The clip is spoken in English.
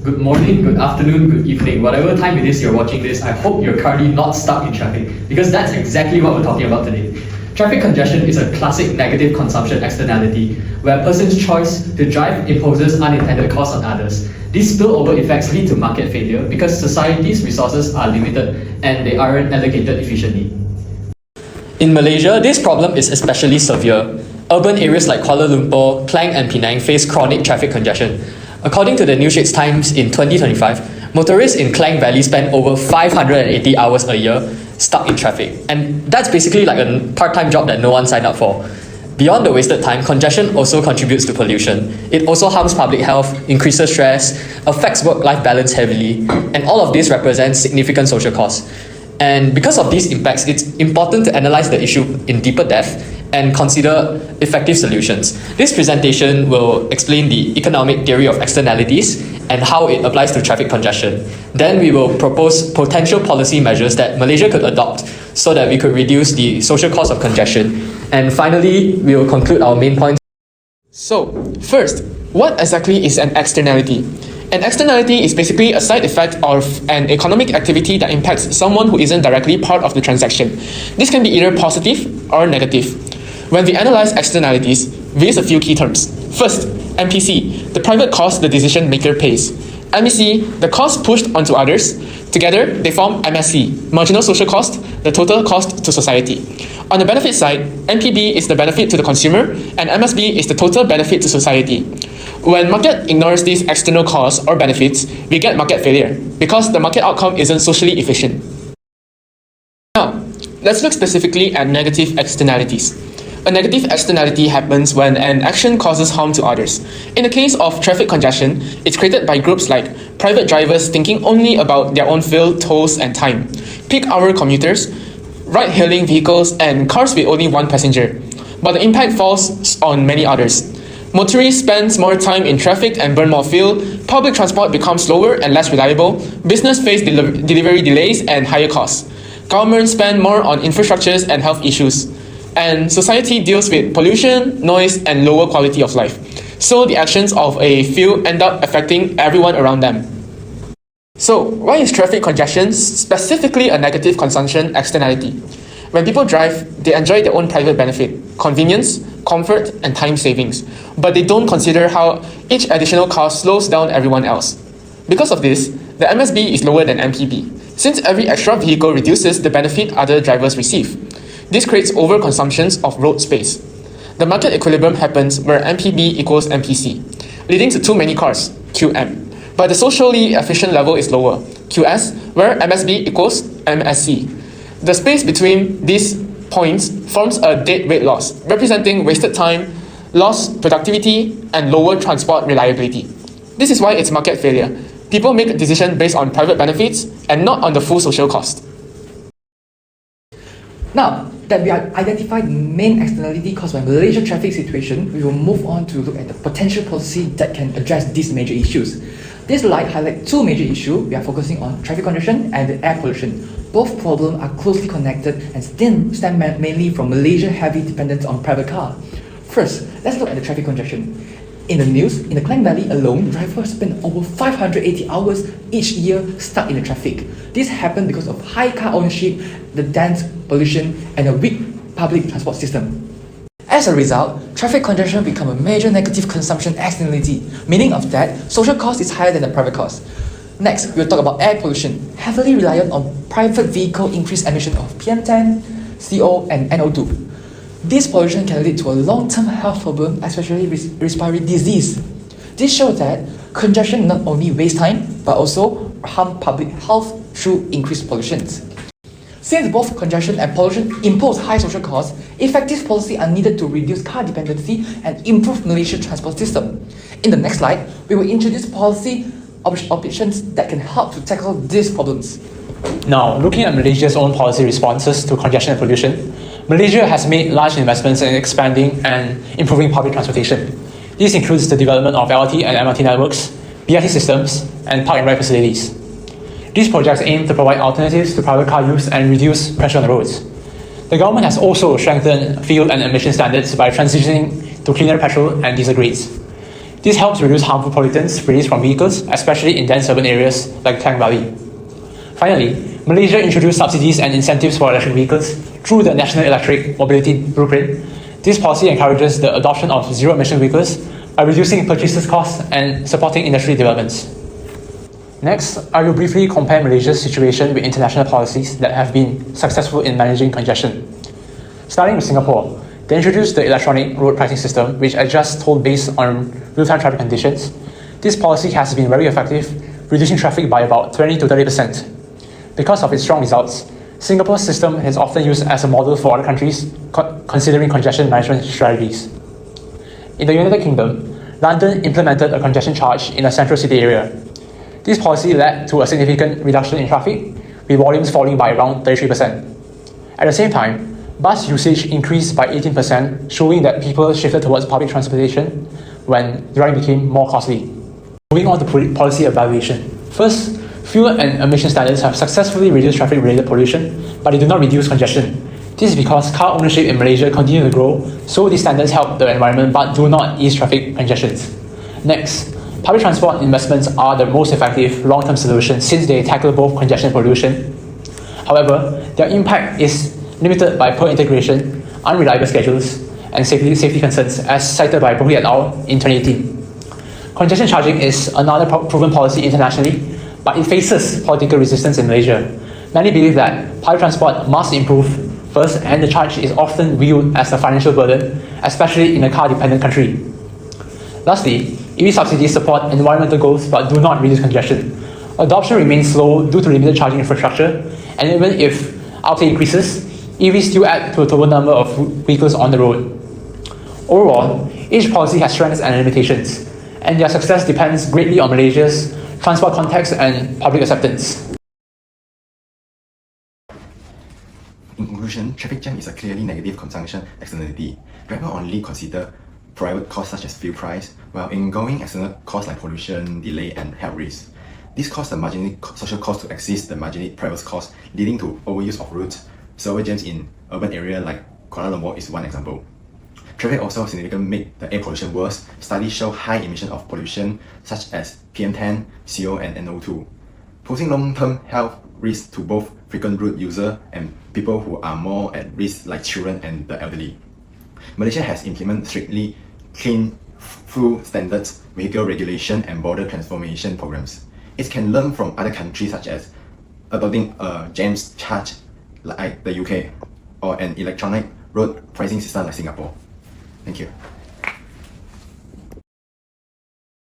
good morning, good afternoon, good evening. Whatever time it is you're watching this, I hope you're currently not stuck in traffic, because that's exactly what we're talking about today. Traffic congestion is a classic negative consumption externality, where a person's choice to drive imposes unintended costs on others. These spillover effects lead to market failure because society's resources are limited and they aren't allocated efficiently. In Malaysia, this problem is especially severe. Urban areas like Kuala Lumpur, Klang and Penang face chronic traffic congestion. According to the New Straits Times in 2025, motorists in Klang Valley spend over 580 hours a year stuck in traffic. And that's basically like a part-time job that no one signed up for. Beyond the wasted time, congestion also contributes to pollution. It also harms public health, increases stress, affects work-life balance heavily, and all of this represents significant social costs. And because of these impacts, it's important to analyze the issue in deeper depth and consider effective solutions. This presentation will explain the economic theory of externalities and how it applies to traffic congestion. Then we will propose potential policy measures that Malaysia could adopt so that we could reduce the social cost of congestion. And finally, we will conclude our main points. So, first, what exactly is an externality? An externality is basically a side effect of an economic activity that impacts someone who isn't directly part of the transaction. This can be either positive or negative. When we analyze externalities, we use a few key terms. First, MPC, the private cost the decision maker pays. MEC, the cost pushed onto others. Together, they form MSC, marginal social cost, the total cost to society. On the benefit side, MPB is the benefit to the consumer, and MSB is the total benefit to society. When market ignores these external costs or benefits, we get market failure, because the market outcome isn't socially efficient. Now, let's look specifically at negative externalities. A negative externality happens when an action causes harm to others. In the case of traffic congestion, it's created by groups like private drivers thinking only about their own fuel, tolls, and time, peak hour commuters, ride-hailing vehicles, and cars with only one passenger. But the impact falls on many others. Motorists spend more time in traffic and burn more fuel, public transport becomes slower and less reliable, business face delivery delays and higher costs. Governments spend more on infrastructures and health issues. And society deals with pollution, noise, and lower quality of life. So the actions of a few end up affecting everyone around them. So why is traffic congestion specifically a negative consumption externality? When people drive, they enjoy their own private benefit, convenience, comfort, and time savings, but they don't consider how each additional cost slows down everyone else. Because of this, the MSB is lower than MPB, since every extra vehicle reduces the benefit other drivers receive. This creates overconsumptions of road space. The market equilibrium happens where MPB equals MPC, leading to too many cars, QM. But the socially efficient level is lower, QS, where MSB equals MSC. The space between these points forms a dead weight loss, representing wasted time, lost productivity, and lower transport reliability. This is why it's market failure. People make a decision based on private benefits and not on the full social cost. Now that we have identified the main externality caused by Malaysia's traffic situation, we will move on to look at the potential policy that can address these major issues. This slide highlights two major issues. We are focusing on traffic congestion and air pollution. Both problems are closely connected and stem mainly from Malaysia's heavy dependence on private car. First, let's look at the traffic congestion. In the news, in the Klang Valley alone, drivers spend over 580 hours each year stuck in the traffic. This happened because of high car ownership, the dense pollution, and a weak public transport system. As a result, traffic congestion becomes a major negative consumption externality, meaning of that, social cost is higher than the private cost. Next, we'll talk about air pollution, heavily reliant on private vehicle increased emission of PM10, CO, and NO2. This pollution can lead to a long-term health problem, especially respiratory disease. This shows that congestion not only wastes time, but also harm public health through increased pollution. Since both congestion and pollution impose high social costs, effective policies are needed to reduce car dependency and improve Malaysia's transport system. In the next slide, we will introduce policy options that can help to tackle these problems. Now, looking at Malaysia's own policy responses to congestion and pollution, Malaysia has made large investments in expanding and improving public transportation. This includes the development of LRT and MRT networks, BRT systems, and park and ride facilities. These projects aim to provide alternatives to private car use and reduce pressure on the roads. The government has also strengthened fuel and emission standards by transitioning to cleaner petrol and diesel grades. This helps reduce harmful pollutants released from vehicles, especially in dense urban areas like Klang Valley. Finally, Malaysia introduced subsidies and incentives for electric vehicles through the National Electric Mobility Blueprint. This policy encourages the adoption of zero-emission vehicles by reducing purchases costs and supporting industry developments. Next, I will briefly compare Malaysia's situation with international policies that have been successful in managing congestion. Starting with Singapore, they introduced the electronic road pricing system, which adjusts toll based on real-time traffic conditions. This policy has been very effective, reducing traffic by about 20 to 30%. Because of its strong results, Singapore's system is often used as a model for other countries considering congestion management strategies. In the United Kingdom, London implemented a congestion charge in a central city area. This policy led to a significant reduction in traffic, with volumes falling by around 33%. At the same time, bus usage increased by 18%, showing that people shifted towards public transportation when driving became more costly. Moving on to policy evaluation. First, fuel and emission standards have successfully reduced traffic-related pollution, but they do not reduce congestion. This is because car ownership in Malaysia continues to grow, so these standards help the environment but do not ease traffic congestions. Next, public transport investments are the most effective long-term solution since they tackle both congestion and pollution. However, their impact is limited by poor integration, unreliable schedules, and safety concerns, as cited by Brohi et al. In 2018. Congestion charging is another proven policy internationally, but it faces political resistance in Malaysia. Many believe that public transport must improve first, and the charge is often viewed as a financial burden, especially in a car-dependent country. Lastly, EV subsidies support environmental goals but do not reduce congestion. Adoption remains slow due to limited charging infrastructure, and even if outlay increases, EVs still add to the total number of vehicles on the road. Overall, each policy has strengths and limitations, and their success depends greatly on Malaysia's transport context and public acceptance. In conclusion, traffic jam is a clearly negative consumption externality. Drivers only consider private costs such as fuel price, while ingoing external costs like pollution, delay, and health risks. This causes the marginal social cost to exceed the marginal private cost, leading to overuse of routes. Server jams in urban areas like Kuala Lumpur is one example. Traffic also significantly make the air pollution worse. Studies show high emission of pollution such as PM10, CO, and NO2, posing long-term health risks to both frequent route users and people who are more at risk like children and the elderly. Malaysia has implemented strictly clean fuel standards, vehicle regulation, and border transformation programs. It can learn from other countries such as adopting a jams charge like the UK or an electronic road pricing system like Singapore. Thank you.